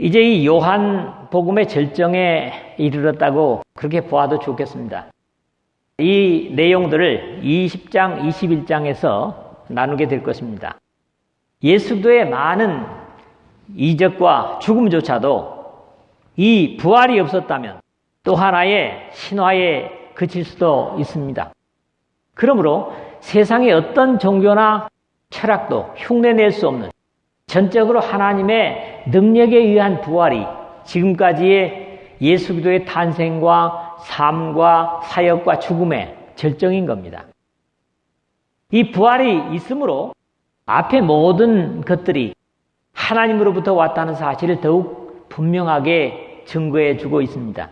이제 이 요한 복음의 절정에 이르렀다고 그렇게 보아도 좋겠습니다. 이 내용들을 20장, 21장에서 나누게 될 것입니다. 예수도의 많은 이적과 죽음조차도 이 부활이 없었다면 또 하나의 신화에 그칠 수도 있습니다. 그러므로 세상의 어떤 종교나 철학도 흉내낼 수 없는 전적으로 하나님의 능력에 의한 부활이 지금까지의 예수 그리스도의 탄생과 삶과 사역과 죽음의 절정인 겁니다. 이 부활이 있으므로 앞에 모든 것들이 하나님으로부터 왔다는 사실을 더욱 분명하게 증거해 주고 있습니다.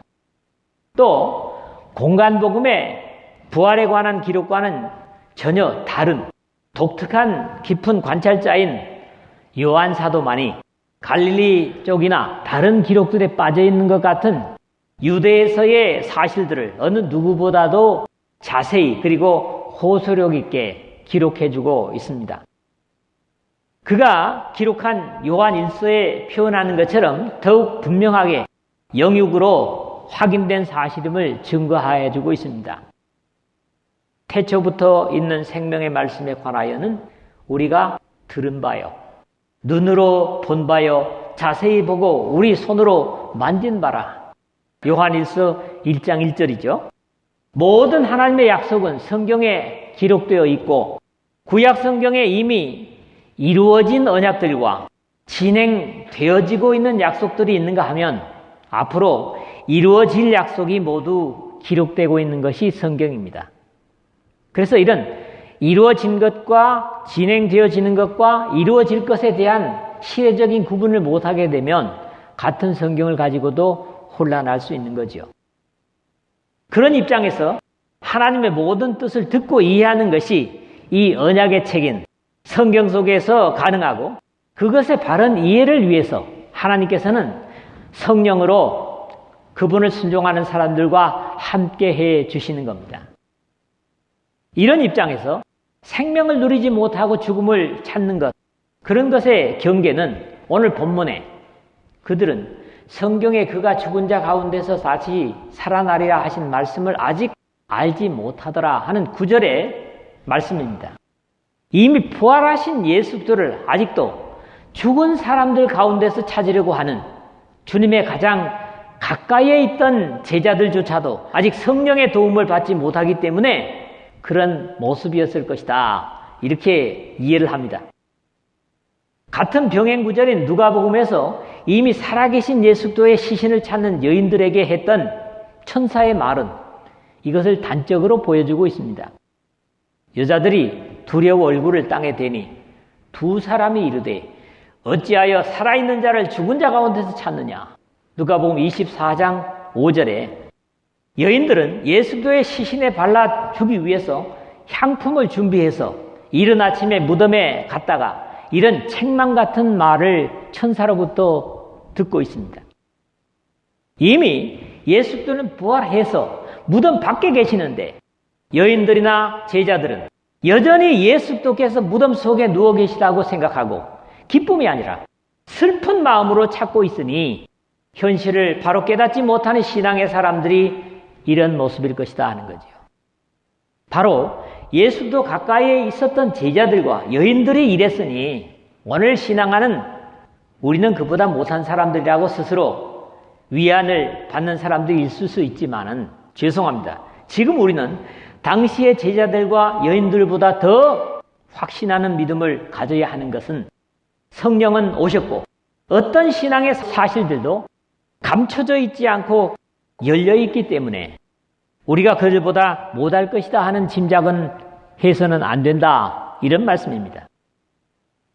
또 공간복음의 부활에 관한 기록과는 전혀 다른 독특한 깊은 관찰자인 요한 사도만이 갈릴리 쪽이나 다른 기록들에 빠져 있는 것 같은 유대에서의 사실들을 어느 누구보다도 자세히 그리고 호소력 있게 기록해주고 있습니다. 그가 기록한 요한 일서에 표현하는 것처럼 더욱 분명하게 영육으로 확인된 사실임을 증거해주고 있습니다. 태초부터 있는 생명의 말씀에 관하여는 우리가 들은 바요, 눈으로 본 바요, 자세히 보고 우리 손으로 만진 바라. 요한일서 1장 1절이죠. 모든 하나님의 약속은 성경에 기록되어 있고 구약 성경에 이미 이루어진 언약들과 진행되어지고 있는 약속들이 있는가 하면 앞으로 이루어질 약속이 모두 기록되고 있는 것이 성경입니다. 그래서 이런 이루어진 것과 진행되어지는 것과 이루어질 것에 대한 시대적인 구분을 못하게 되면 같은 성경을 가지고도 혼란할 수 있는 거죠. 그런 입장에서 하나님의 모든 뜻을 듣고 이해하는 것이 이 언약의 책인 성경 속에서 가능하고 그것의 바른 이해를 위해서 하나님께서는 성령으로 그분을 순종하는 사람들과 함께 해 주시는 겁니다. 이런 입장에서 생명을 누리지 못하고 죽음을 찾는 것, 그런 것의 경계는 오늘 본문에 그들은 성경에 그가 죽은 자 가운데서 다시 살아나리라 하신 말씀을 아직 알지 못하더라 하는 9절의 말씀입니다. 이미 부활하신 예수 그리스도를 아직도 죽은 사람들 가운데서 찾으려고 하는 주님의 가장 가까이에 있던 제자들조차도 아직 성령의 도움을 받지 못하기 때문에 그런 모습이었을 것이다. 이렇게 이해를 합니다. 같은 병행 구절인 누가복음에서 이미 살아계신 예수 그리스도의 시신을 찾는 여인들에게 했던 천사의 말은 이것을 단적으로 보여주고 있습니다. 여자들이 두려워 얼굴을 땅에 대니 두 사람이 이르되 어찌하여 살아있는 자를 죽은 자 가운데서 찾느냐. 누가복음 24장 5절에 여인들은 예수 그리스도의 시신에 발라주기 위해서 향품을 준비해서 이른 아침에 무덤에 갔다가 이런 책망 같은 말을 천사로부터 듣고 있습니다. 이미 예수 그리스도는 부활해서 무덤 밖에 계시는데 여인들이나 제자들은 여전히 예수 그리스도께서 무덤 속에 누워 계시다고 생각하고 기쁨이 아니라 슬픈 마음으로 찾고 있으니 현실을 바로 깨닫지 못하는 신앙의 사람들이 이런 모습일 것이다 하는 거죠. 바로 예수도 가까이에 있었던 제자들과 여인들이 이랬으니 오늘 신앙하는 우리는 그보다 못한 사람들이라고 스스로 위안을 받는 사람들이 있을 수 있지만은 죄송합니다. 지금 우리는 당시의 제자들과 여인들보다 더 확신하는 믿음을 가져야 하는 것은 성령은 오셨고 어떤 신앙의 사실들도 감춰져 있지 않고 열려있기 때문에 우리가 그들보다 못할 것이다 하는 짐작은 해서는 안 된다. 이런 말씀입니다.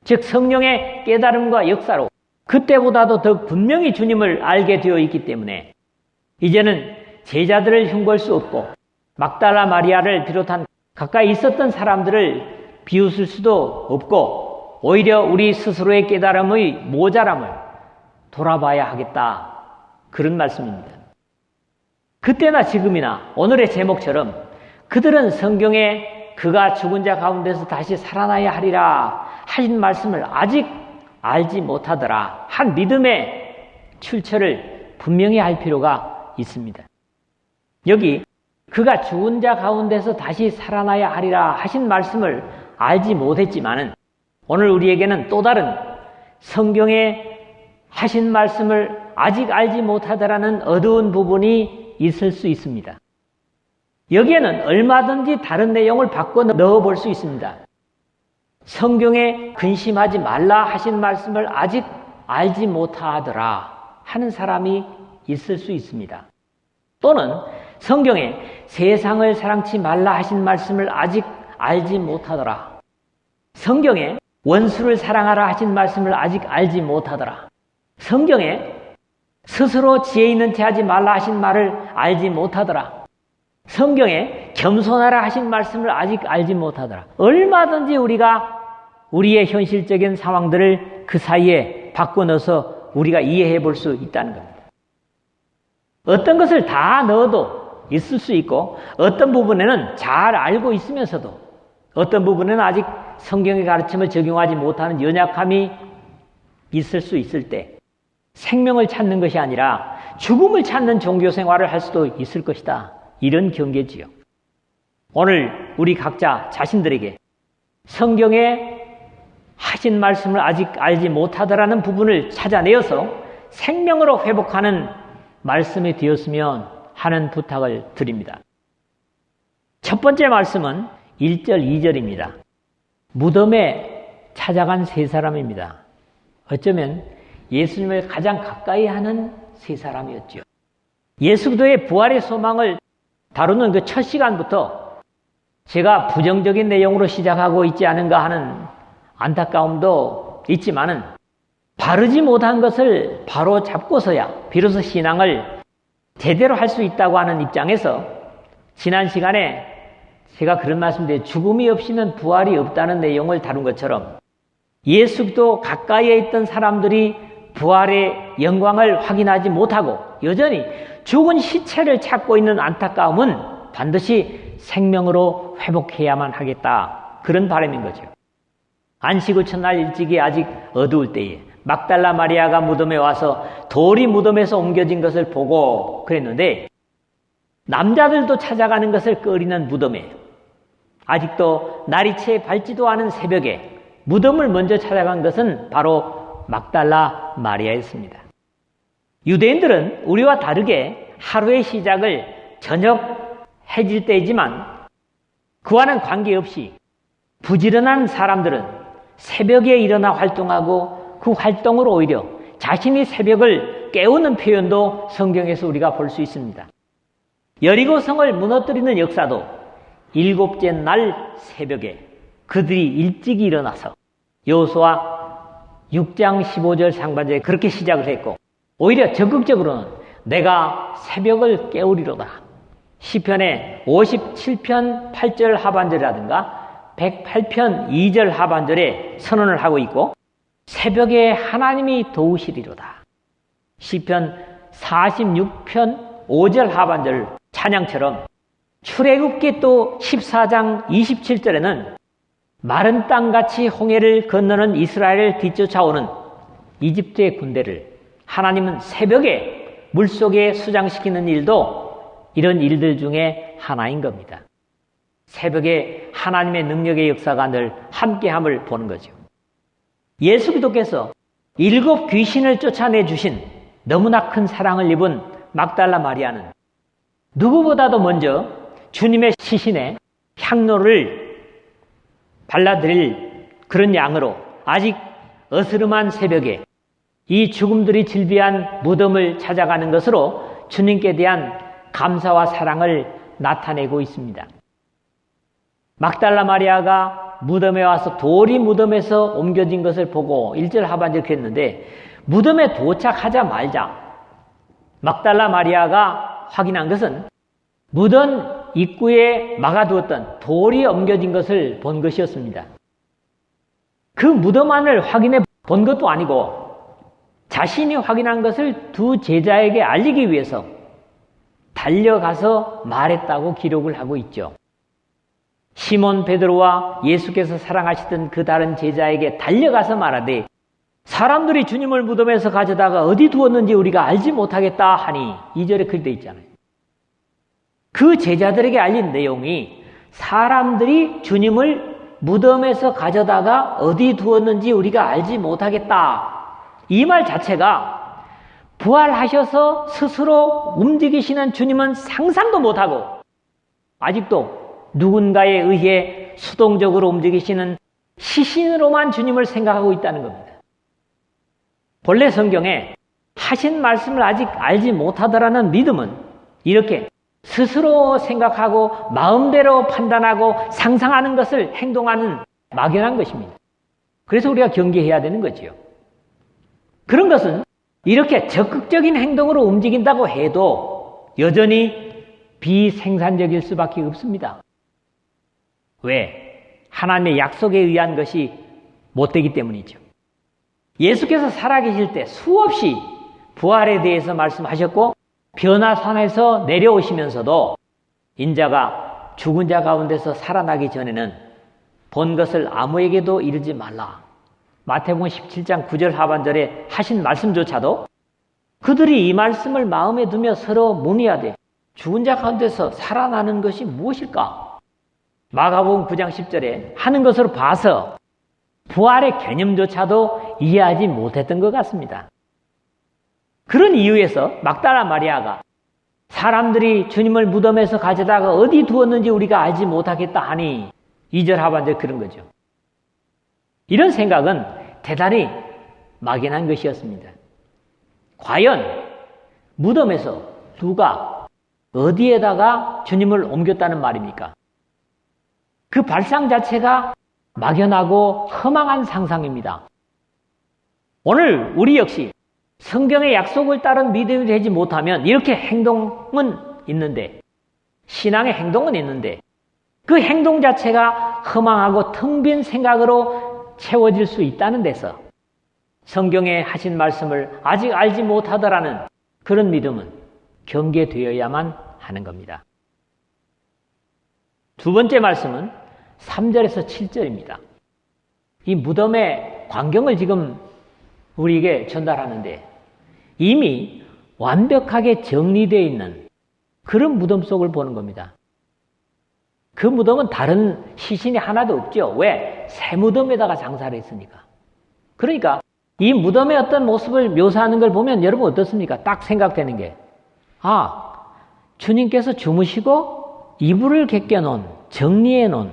즉 성령의 깨달음과 역사로 그때보다도 더 분명히 주님을 알게 되어 있기 때문에 이제는 제자들을 흉볼 수 없고 막달라 마리아를 비롯한 가까이 있었던 사람들을 비웃을 수도 없고 오히려 우리 스스로의 깨달음의 모자람을 돌아봐야 하겠다. 그런 말씀입니다. 그때나 지금이나 오늘의 제목처럼 그들은 성경에 그가 죽은 자 가운데서 다시 살아나야 하리라 하신 말씀을 아직 알지 못하더라. 한 믿음의 출처를 분명히 할 필요가 있습니다. 여기 그가 죽은 자 가운데서 다시 살아나야 하리라 하신 말씀을 알지 못했지만은 오늘 우리에게는 또 다른 성경에 하신 말씀을 아직 알지 못하더라는 어두운 부분이 있을 수 있습니다. 여기에는 얼마든지 다른 내용을 바꿔 넣어볼 수 있습니다. 성경에 근심하지 말라 하신 말씀을 아직 알지 못하더라 하는 사람이 있을 수 있습니다. 또는 성경에 세상을 사랑치 말라 하신 말씀을 아직 알지 못하더라. 성경에 원수를 사랑하라 하신 말씀을 아직 알지 못하더라. 성경에 스스로 지혜 있는 체 하지 말라 하신 말을 알지 못하더라. 성경에 겸손하라 하신 말씀을 아직 알지 못하더라. 얼마든지 우리가 우리의 현실적인 상황들을 그 사이에 바꿔 넣어서 우리가 이해해 볼 수 있다는 겁니다. 어떤 것을 다 넣어도 있을 수 있고 어떤 부분에는 잘 알고 있으면서도 어떤 부분에는 아직 성경의 가르침을 적용하지 못하는 연약함이 있을 수 있을 때 생명을 찾는 것이 아니라 죽음을 찾는 종교 생활을 할 수도 있을 것이다. 이런 경계지요. 오늘 우리 각자 자신들에게 성경에 하신 말씀을 아직 알지 못하더라는 부분을 찾아내어서 생명으로 회복하는 말씀이 되었으면 하는 부탁을 드립니다. 첫 번째 말씀은 1절, 2절입니다. 무덤에 찾아간 세 사람입니다. 어쩌면 예수님을 가장 가까이 하는 세 사람이었죠. 예수 그리스도의 부활의 소망을 다루는 그 첫 시간부터 제가 부정적인 내용으로 시작하고 있지 않은가 하는 안타까움도 있지만은 바르지 못한 것을 바로 잡고서야 비로소 신앙을 제대로 할 수 있다고 하는 입장에서 지난 시간에 제가 그런 말씀드린 죽음이 없이는 부활이 없다는 내용을 다룬 것처럼 예수도 가까이에 있던 사람들이 부활의 영광을 확인하지 못하고 여전히 죽은 시체를 찾고 있는 안타까움은 반드시 생명으로 회복해야만 하겠다. 그런 바람인 거죠. 안식 후 첫날 일찍이 아직 어두울 때에 막달라 마리아가 무덤에 와서 돌이 무덤에서 옮겨진 것을 보고 그랬는데 남자들도 찾아가는 것을 꺼리는 무덤에 아직도 날이 채 밝지도 않은 새벽에 무덤을 먼저 찾아간 것은 바로 막달라 마리아였습니다. 유대인들은 우리와 다르게 하루의 시작을 저녁 해질 때이지만 그와는 관계없이 부지런한 사람들은 새벽에 일어나 활동하고 그 활동으로 오히려 자신이 새벽을 깨우는 표현도 성경에서 우리가 볼 수 있습니다. 여리고성을 무너뜨리는 역사도 7째 날 새벽에 그들이 일찍 일어나서 여호수아 6장 15절 상반절에 그렇게 시작을 했고 오히려 적극적으로는 내가 새벽을 깨우리로다. 시편의 57편 8절 하반절이라든가 108편 2절 하반절에 선언을 하고 있고 새벽에 하나님이 도우시리로다. 시편 46편 5절 하반절 찬양처럼 출애굽기 또 14장 27절에는 마른 땅같이 홍해를 건너는 이스라엘을 뒤쫓아오는 이집트의 군대를 하나님은 새벽에 물속에 수장시키는 일도 이런 일들 중에 하나인 겁니다. 새벽에 하나님의 능력의 역사가 늘 함께함을 보는 거죠. 예수 그리스도께서 7 귀신을 쫓아내 주신 너무나 큰 사랑을 입은 막달라 마리아는 누구보다도 먼저 주님의 시신에 향로를 발라드릴 그런 양으로 아직 어스름한 새벽에 이 죽음들이 질비한 무덤을 찾아가는 것으로 주님께 대한 감사와 사랑을 나타내고 있습니다. 막달라 마리아가 무덤에 와서 돌이 무덤에서 옮겨진 것을 보고 1절 하반절 그랬는데 무덤에 도착하자마자 막달라 마리아가 확인한 것은 무덤 입구에 막아두었던 돌이 옮겨진 것을 본 것이었습니다. 그 무덤 안을 확인해 본 것도 아니고 자신이 확인한 것을 두 제자에게 알리기 위해서 달려가서 말했다고 기록을 하고 있죠. 시몬 베드로와 예수께서 사랑하시던 그 다른 제자에게 달려가서 말하되 사람들이 주님을 무덤에서 가져다가 어디 두었는지 우리가 알지 못하겠다 하니 2절에 그렇게 돼 있잖아요. 그 제자들에게 알린 내용이 사람들이 주님을 무덤에서 가져다가 어디 두었는지 우리가 알지 못하겠다. 이 말 자체가 부활하셔서 스스로 움직이시는 주님은 상상도 못하고 아직도 누군가에 의해 수동적으로 움직이시는 시신으로만 주님을 생각하고 있다는 겁니다. 본래 성경에 하신 말씀을 아직 알지 못하더라는 믿음은 이렇게 스스로 생각하고 마음대로 판단하고 상상하는 것을 행동하는 막연한 것입니다. 그래서 우리가 경계해야 되는 거지요. 그런 것은 이렇게 적극적인 행동으로 움직인다고 해도 여전히 비생산적일 수밖에 없습니다. 왜? 하나님의 약속에 의한 것이 못되기 때문이죠. 예수께서 살아계실 때 수없이 부활에 대해서 말씀하셨고 변화산에서 내려오시면서도 인자가 죽은 자 가운데서 살아나기 전에는 본 것을 아무에게도 이르지 말라. 마태복음 17장 9절 하반절에 하신 말씀조차도 그들이 이 말씀을 마음에 두며 서로 문의해야 돼. 죽은 자 가운데서 살아나는 것이 무엇일까? 마가복음 9장 10절에 하는 것으로 봐서 부활의 개념조차도 이해하지 못했던 것 같습니다. 그런 이유에서 막달라 마리아가 사람들이 주님을 무덤에서 가져다가 어디 두었는지 우리가 알지 못하겠다 하니 2절 하반절 그런 거죠. 이런 생각은 대단히 막연한 것이었습니다. 과연 무덤에서 누가 어디에다가 주님을 옮겼다는 말입니까? 그 발상 자체가 막연하고 허망한 상상입니다. 오늘 우리 역시 성경의 약속을 따른 믿음이 되지 못하면 이렇게 행동은 있는데, 신앙의 행동은 있는데 그 행동 자체가 허망하고 텅 빈 생각으로 채워질 수 있다는 데서 성경에 하신 말씀을 아직 알지 못하더라는 그런 믿음은 경계되어야만 하는 겁니다. 두 번째 말씀은 3절에서 7절입니다. 이 무덤의 광경을 지금 우리에게 전달하는데 이미 완벽하게 정리되어 있는 그런 무덤 속을 보는 겁니다. 그 무덤은 다른 시신이 하나도 없죠. 왜? 새 무덤에다가 장사를 했으니까. 그러니까 이 무덤의 어떤 모습을 묘사하는 걸 보면 여러분 어떻습니까? 딱 생각되는 게 주님께서 주무시고 이불을 개껴놓은, 정리해놓은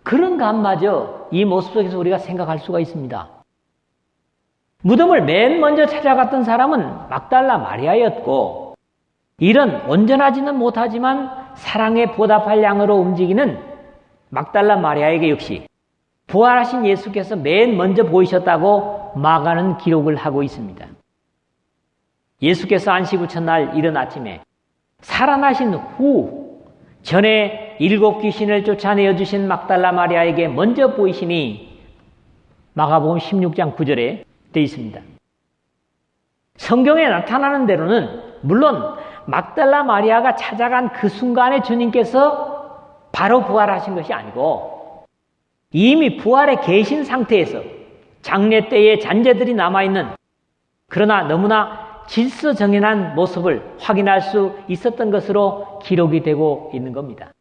그런 감마저 이 모습 속에서 우리가 생각할 수가 있습니다. 무덤을 맨 먼저 찾아갔던 사람은 막달라 마리아였고 이런 온전하지는 못하지만 사랑에 보답할 양으로 움직이는 막달라 마리아에게 역시 부활하신 예수께서 맨 먼저 보이셨다고 마가는 기록을 하고 있습니다. 예수께서 안식 후 첫날 이른 아침에 살아나신 후 전에 7 귀신을 쫓아내어 주신 막달라 마리아에게 먼저 보이시니 마가복음 16장 9절에 되어 있습니다. 성경에 나타나는 대로는 물론 막달라 마리아가 찾아간 그 순간에 주님께서 바로 부활하신 것이 아니고 이미 부활에 계신 상태에서 장례 때의 잔재들이 남아있는 그러나 너무나 질서정연한 모습을 확인할 수 있었던 것으로 기록이 되고 있는 겁니다.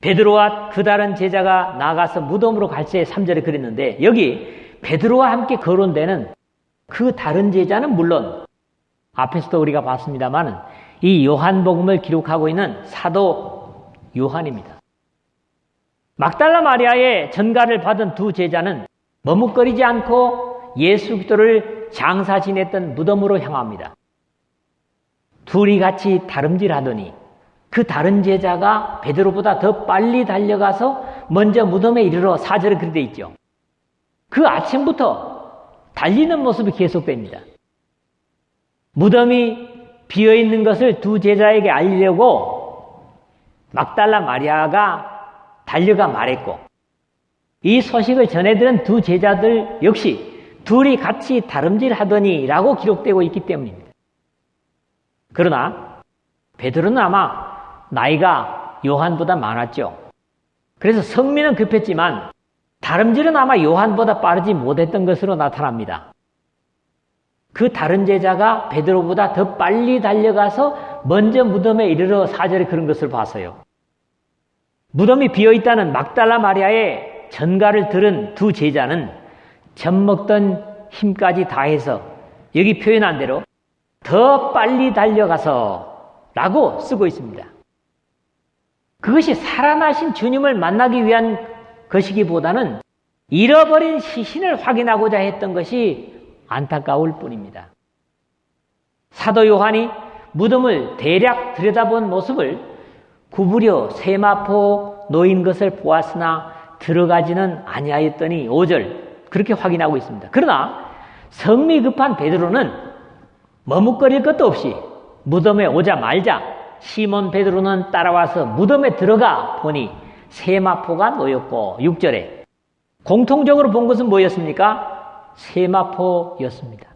베드로와 그 다른 제자가 나가서 무덤으로 갈 때 3절에 그랬는데 여기 베드로와 함께 거론되는 그 다른 제자는 물론 앞에서도 우리가 봤습니다만 이 요한복음을 기록하고 있는 사도 요한입니다. 막달라 마리아의 전가를 받은 두 제자는 머뭇거리지 않고 예수 그리스도를 장사 지냈던 무덤으로 향합니다. 둘이 같이 다름질하더니 그 다른 제자가 베드로보다 더 빨리 달려가서 먼저 무덤에 이르러 4절에 그렇게 돼 있죠. 그 아침부터 달리는 모습이 계속됩니다. 무덤이 비어있는 것을 두 제자에게 알리려고 막달라 마리아가 달려가 말했고 이 소식을 전해들은 두 제자들 역시 둘이 같이 다름질하더니 라고 기록되고 있기 때문입니다. 그러나 베드로는 아마 나이가 요한보다 많았죠. 그래서 성미는 급했지만 다름질은 아마 요한보다 빠르지 못했던 것으로 나타납니다. 그 다른 제자가 베드로보다 더 빨리 달려가서 먼저 무덤에 이르러 4절에 그런 것을 봤어요. 무덤이 비어있다는 막달라 마리아의 전가를 들은 두 제자는 젖먹던 힘까지 다해서 여기 표현한 대로 더 빨리 달려가서 라고 쓰고 있습니다. 그것이 살아나신 주님을 만나기 위한 것이기보다는 잃어버린 시신을 확인하고자 했던 것이 안타까울 뿐입니다. 사도 요한이 무덤을 대략 들여다본 모습을 구부려 세마포 놓인 것을 보았으나 들어가지는 아니하였더니 5절 그렇게 확인하고 있습니다. 그러나 성미 급한 베드로는 머뭇거릴 것도 없이 무덤에 오자마자 시몬 베드로는 따라와서 무덤에 들어가 보니 세마포가 놓였고 6절에 공통적으로 본 것은 뭐였습니까? 세마포였습니다.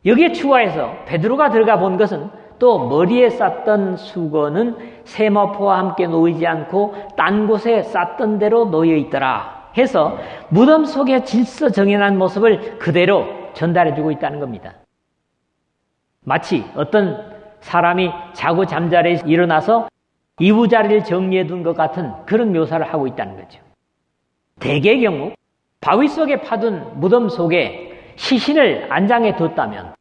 여기에 추가해서 베드로가 들어가 본 것은 또 머리에 쌌던 수건은 세마포와 함께 놓이지 않고 딴 곳에 쌌던 대로 놓여 있더라 해서 무덤 속의 질서 정연한 모습을 그대로 전달해주고 있다는 겁니다. 마치 어떤 사람이 자고 잠자리에서 일어나서 이부자리를 정리해둔 것 같은 그런 묘사를 하고 있다는 거죠. 대개의 경우 바위 속에 파둔 무덤 속에 시신을 안장해 뒀다면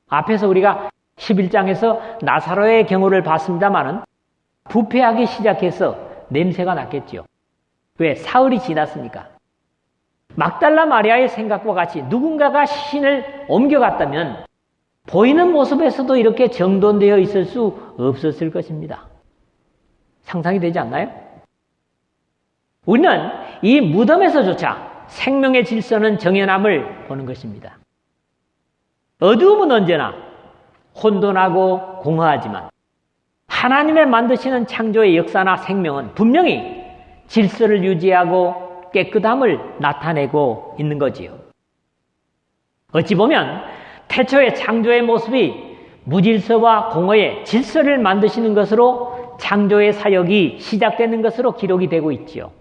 앞에서 우리가 11장에서 나사로의 경우를 봤습니다마는 부패하기 시작해서 냄새가 났겠죠. 왜? 사흘이 지났으니까. 막달라 마리아의 생각과 같이 누군가가 시신을 옮겨갔다면 보이는 모습에서도 이렇게 정돈되어 있을 수 없었을 것입니다. 상상이 되지 않나요? 우리는 이 무덤에서조차 생명의 질서는 정연함을 보는 것입니다. 어두움은 언제나 혼돈하고 공허하지만 하나님의 만드시는 창조의 역사나 생명은 분명히 질서를 유지하고 깨끗함을 나타내고 있는 거지요. 어찌 보면 태초의 창조의 모습이 무질서와 공허의 질서를 만드시는 것으로 창조의 사역이 시작되는 것으로 기록이 되고 있지요.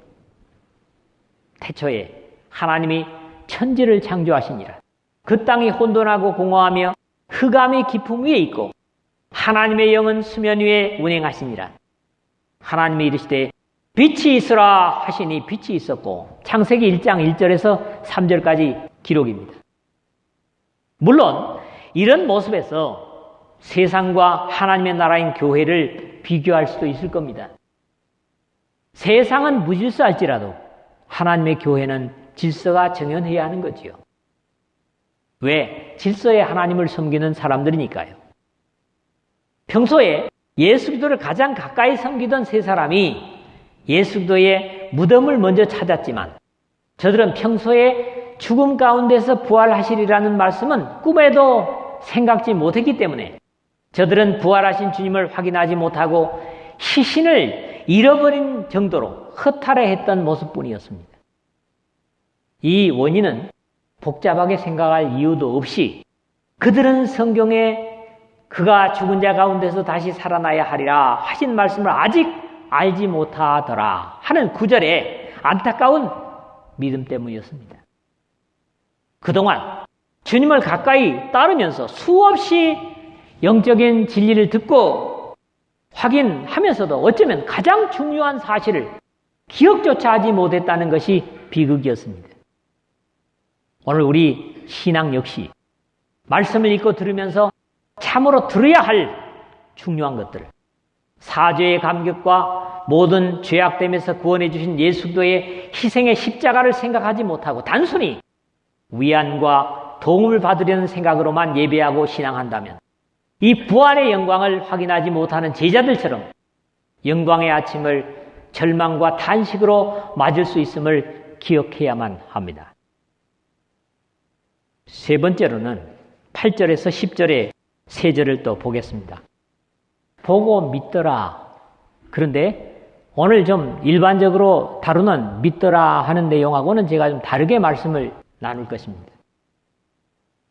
태초에 하나님이 천지를 창조하시니라. 그 땅이 혼돈하고 공허하며 흑암이 깊음 위에 있고 하나님의 영은 수면 위에 운행하시니라. 하나님이 이르시되 빛이 있으라 하시니 빛이 있었고 창세기 1장 1절에서 3절까지 기록입니다. 물론 이런 모습에서 세상과 하나님의 나라인 교회를 비교할 수도 있을 겁니다. 세상은 무질서할지라도 하나님의 교회는 질서가 정연해야 하는 거지요. 왜? 질서의 하나님을 섬기는 사람들이니까요. 평소에 예수 그리스도를 가장 가까이 섬기던 세 사람이 예수 그리스도의 무덤을 먼저 찾았지만 저들은 평소에 죽음 가운데서 부활하시리라는 말씀은 꿈에도 생각지 못했기 때문에 저들은 부활하신 주님을 확인하지 못하고 시신을 잃어버린 정도로 허탈해했던 모습뿐이었습니다. 이 원인은 복잡하게 생각할 이유도 없이 그들은 성경에 그가 죽은 자 가운데서 다시 살아나야 하리라 하신 말씀을 아직 알지 못하더라 하는 구절에 안타까운 믿음 때문이었습니다. 그동안 주님을 가까이 따르면서 수없이 영적인 진리를 듣고 확인하면서도 어쩌면 가장 중요한 사실을 기억조차 하지 못했다는 것이 비극이었습니다. 오늘 우리 신앙 역시 말씀을 읽고 들으면서 참으로 들어야 할 중요한 것들을 사죄의 감격과 모든 죄악됨에서 구원해 주신 예수 그리스도의 희생의 십자가를 생각하지 못하고 단순히 위안과 도움을 받으려는 생각으로만 예배하고 신앙한다면 이 부활의 영광을 확인하지 못하는 제자들처럼 영광의 아침을 절망과 탄식으로 맞을 수 있음을 기억해야만 합니다. 세 번째로는 8절에서 10절의 세 절을 또 보겠습니다. 보고 믿더라. 그런데 오늘 좀 일반적으로 다루는 믿더라 하는 내용하고는 제가 좀 다르게 말씀을 나눌 것입니다.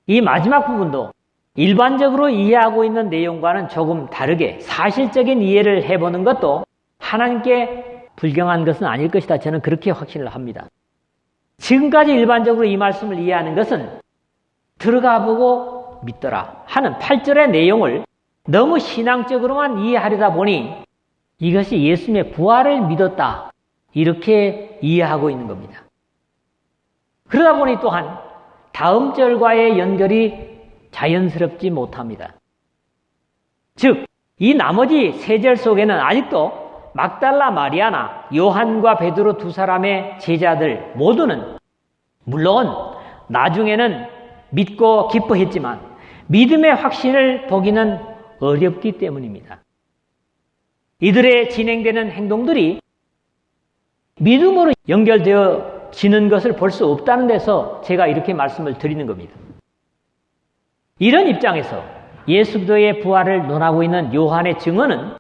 이 마지막 부분도 일반적으로 이해하고 있는 내용과는 조금 다르게 사실적인 이해를 해보는 것도 하나님께 불경한 것은 아닐 것이다. 저는 그렇게 확신을 합니다. 지금까지 일반적으로 이 말씀을 이해하는 것은 들어가 보고 믿더라 하는 8절의 내용을 너무 신앙적으로만 이해하려다 보니 이것이 예수님의 부활을 믿었다 이렇게 이해하고 있는 겁니다. 그러다 보니 또한 다음 절과의 연결이 자연스럽지 못합니다. 즉, 이 나머지 3절 속에는 아직도 막달라 마리아나 요한과 베드로 2사람의 제자들 모두는 물론 나중에는 믿고 기뻐했지만 믿음의 확신을 보기는 어렵기 때문입니다. 이들의 진행되는 행동들이 믿음으로 연결되어지는 것을 볼 수 없다는 데서 제가 이렇게 말씀을 드리는 겁니다. 이런 입장에서 예수 그리스도의 부활을 논하고 있는 요한의 증언은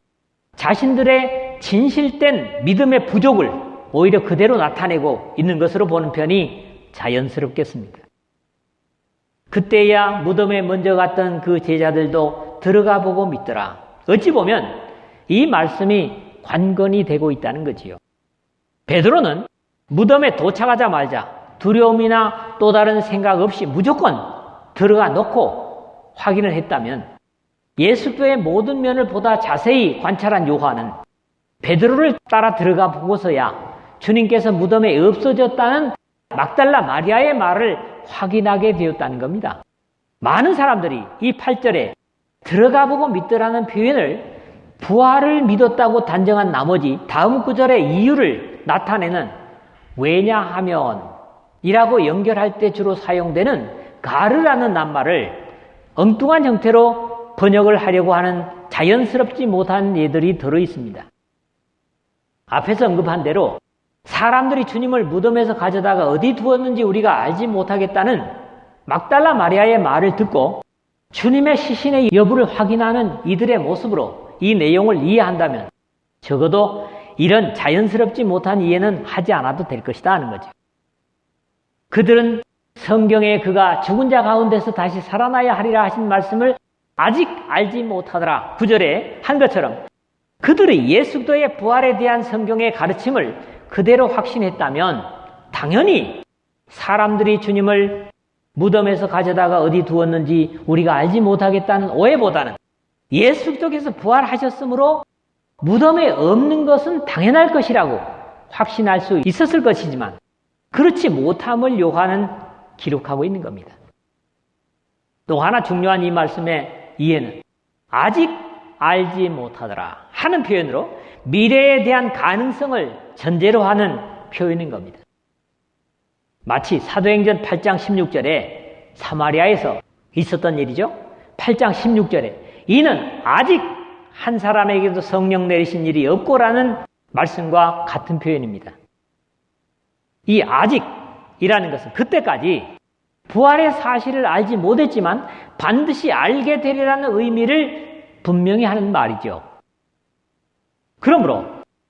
자신들의 진실된 믿음의 부족을 오히려 그대로 나타내고 있는 것으로 보는 편이 자연스럽겠습니다. 그때야 무덤에 먼저 갔던 그 제자들도 들어가 보고 믿더라. 어찌 보면 이 말씀이 관건이 되고 있다는 거지요. 베드로는 무덤에 도착하자마자 두려움이나 또 다른 생각 없이 무조건 들어가 놓고 확인을 했다면 예수 그리스도의 모든 면을 보다 자세히 관찰한 요한은 베드로를 따라 들어가 보고서야 주님께서 무덤에 없어졌다는 막달라 마리아의 말을 확인하게 되었다는 겁니다. 많은 사람들이 이 8절에 들어가 보고 믿더라는 표현을 부활을 믿었다고 단정한 나머지 다음 구절의 이유를 나타내는 왜냐하면 이라고 연결할 때 주로 사용되는 가르라는 낱말을 엉뚱한 형태로 번역을 하려고 하는 자연스럽지 못한 예들이 들어있습니다. 앞에서 언급한 대로 사람들이 주님을 무덤에서 가져다가 어디 두었는지 우리가 알지 못하겠다는 막달라 마리아의 말을 듣고 주님의 시신의 여부를 확인하는 이들의 모습으로 이 내용을 이해한다면 적어도 이런 자연스럽지 못한 이해는 하지 않아도 될 것이다 하는 거죠. 그들은 성경에 그가 죽은 자 가운데서 다시 살아나야 하리라 하신 말씀을 아직 알지 못하더라. 9절에 한 것처럼 그들이 예수 그리스도의 부활에 대한 성경의 가르침을 그대로 확신했다면 당연히 사람들이 주님을 무덤에서 가져다가 어디 두었는지 우리가 알지 못하겠다는 오해보다는 예수 그리스도께서 부활하셨으므로 무덤에 없는 것은 당연할 것이라고 확신할 수 있었을 것이지만 그렇지 못함을 요한은 기록하고 있는 겁니다. 또 하나 중요한 이 말씀의 이해는 아직 알지 못하더라 하는 표현으로 미래에 대한 가능성을 전제로 하는 표현인 겁니다. 마치 사도행전 8장 16절에 사마리아에서 있었던 일이죠. 8장 16절에 이는 아직 한 사람에게도 성령 내리신 일이 없고라는 말씀과 같은 표현입니다. 이 아직이라는 것은 그때까지 부활의 사실을 알지 못했지만 반드시 알게 되리라는 의미를 분명히 하는 말이죠. 그러므로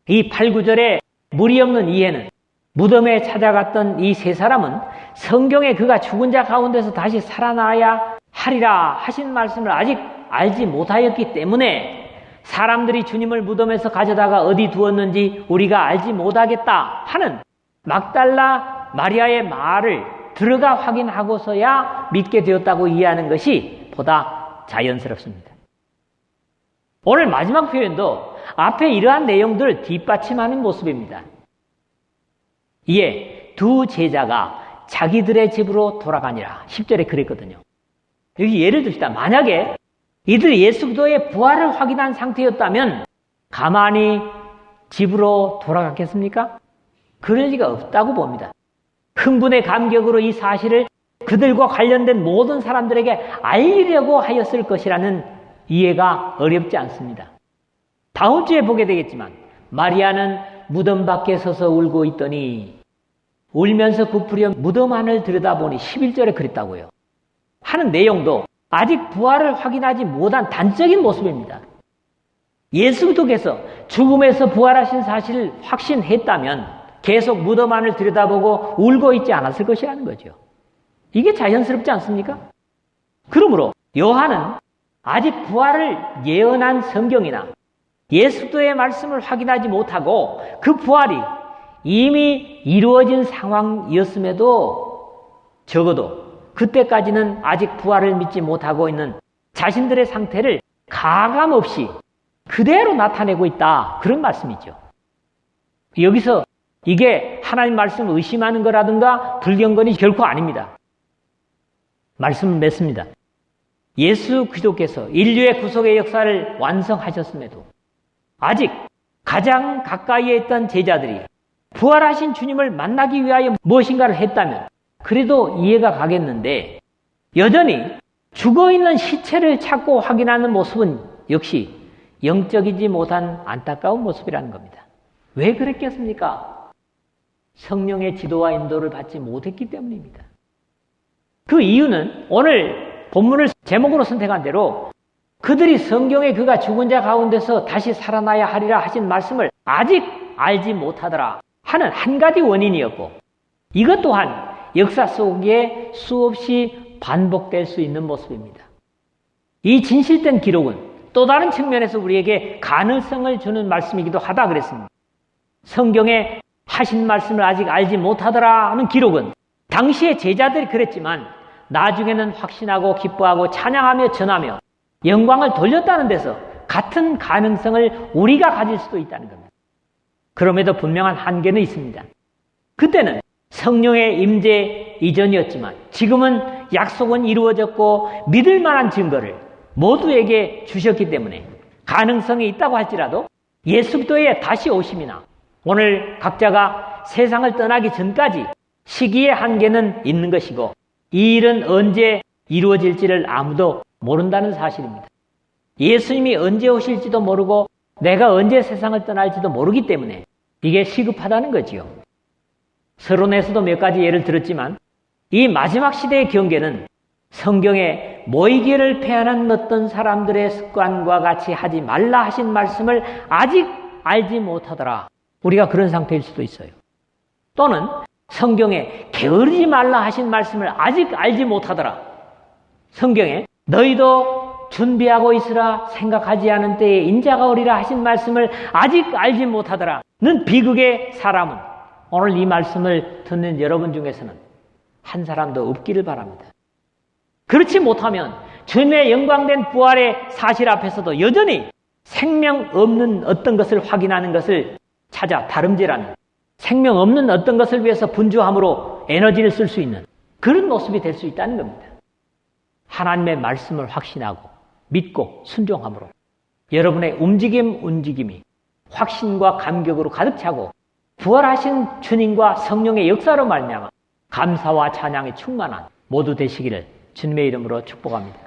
이 8, 9절의 무리 없는 이해는 무덤에 찾아갔던 이 세 사람은 성경에 그가 죽은 자 가운데서 다시 살아나야 하리라 하신 말씀을 아직 알지 못하였기 때문에 사람들이 주님을 무덤에서 가져다가 어디 두었는지 우리가 알지 못하겠다 하는 막달라 마리아의 말을 들어가 확인하고서야 믿게 되었다고 이해하는 것이 보다 자연스럽습니다. 오늘 마지막 표현도 앞에 이러한 내용들을 뒷받침하는 모습입니다. 이에 두 제자가 자기들의 집으로 돌아가니라 10절에 그랬거든요. 여기 예를 듭시다. 만약에 이들이 예수 그리스도의 부활을 확인한 상태였다면 가만히 집으로 돌아갔겠습니까? 그럴 리가 없다고 봅니다. 흥분의 감격으로 이 사실을 그들과 관련된 모든 사람들에게 알리려고 하였을 것이라는 이해가 어렵지 않습니다. 다음 주에 보게 되겠지만 마리아는 무덤 밖에 서서 울고 있더니 울면서 부풀려 무덤 안을 들여다보니 11절에 그랬다고요. 하는 내용도 아직 부활을 확인하지 못한 단적인 모습입니다. 예수 그리스도께서 죽음에서 부활하신 사실을 확신했다면 계속 무덤 안을 들여다보고 울고 있지 않았을 것이라는 거죠. 이게 자연스럽지 않습니까? 그러므로 요한은 아직 부활을 예언한 성경이나 예수 그리스도의 말씀을 확인하지 못하고 그 부활이 이미 이루어진 상황이었음에도 적어도 그때까지는 아직 부활을 믿지 못하고 있는 자신들의 상태를 가감없이 그대로 나타내고 있다. 그런 말씀이죠. 여기서 이게 하나님 말씀을 의심하는 거라든가 불경건이 결코 아닙니다. 말씀을 맺습니다. 예수 그리스도께서 인류의 구속의 역사를 완성하셨음에도 아직 가장 가까이에 있던 제자들이 부활하신 주님을 만나기 위하여 무엇인가를 했다면 그래도 이해가 가겠는데 여전히 죽어있는 시체를 찾고 확인하는 모습은 역시 영적이지 못한 안타까운 모습이라는 겁니다. 왜 그랬겠습니까? 성령의 지도와 인도를 받지 못했기 때문입니다. 그 이유는 오늘 본문을 제목으로 선택한 대로 그들이 성경에 그가 죽은 자 가운데서 다시 살아나야 하리라 하신 말씀을 아직 알지 못하더라 하는 한 가지 원인이었고 이것 또한 역사 속에 수없이 반복될 수 있는 모습입니다. 이 진실된 기록은 또 다른 측면에서 우리에게 가능성을 주는 말씀이기도 하다 그랬습니다. 성경에 하신 말씀을 아직 알지 못하더라 하는 기록은 당시의 제자들이 그랬지만 나중에는 확신하고 기뻐하고 찬양하며 전하며 영광을 돌렸다는 데서 같은 가능성을 우리가 가질 수도 있다는 겁니다. 그럼에도 분명한 한계는 있습니다. 그때는 성령의 임재 이전이었지만 지금은 약속은 이루어졌고 믿을 만한 증거를 모두에게 주셨기 때문에 가능성이 있다고 할지라도 예수 그리스도의 다시 오심이나 오늘 각자가 세상을 떠나기 전까지 시기의 한계는 있는 것이고 이 일은 언제 이루어질지를 아무도 모른다는 사실입니다. 예수님이 언제 오실지도 모르고 내가 언제 세상을 떠날지도 모르기 때문에 이게 시급하다는 거지요. 서론에서도 몇 가지 예를 들었지만 이 마지막 시대의 경계는 성경에 모이기를 패하는 어떤 사람들의 습관과 같이 하지 말라 하신 말씀을 아직 알지 못하더라. 우리가 그런 상태일 수도 있어요. 또는 성경에 게으르지 말라 하신 말씀을 아직 알지 못하더라. 성경에 너희도 준비하고 있으라 생각하지 않은 때에 인자가 오리라 하신 말씀을 아직 알지 못하더라. 는 비극의 사람은 오늘 이 말씀을 듣는 여러분 중에서는 한 사람도 없기를 바랍니다. 그렇지 못하면 주님의 영광된 부활의 사실 앞에서도 여전히 생명 없는 어떤 것을 확인하는 것을 찾아 다름질하는 생명 없는 어떤 것을 위해서 분주함으로 에너지를 쓸 수 있는 그런 모습이 될 수 있다는 겁니다. 하나님의 말씀을 확신하고 믿고 순종함으로 여러분의 움직임이 확신과 감격으로 가득 차고 부활하신 주님과 성령의 역사로 말미암아 감사와 찬양이 충만한 모두 되시기를 주님의 이름으로 축복합니다.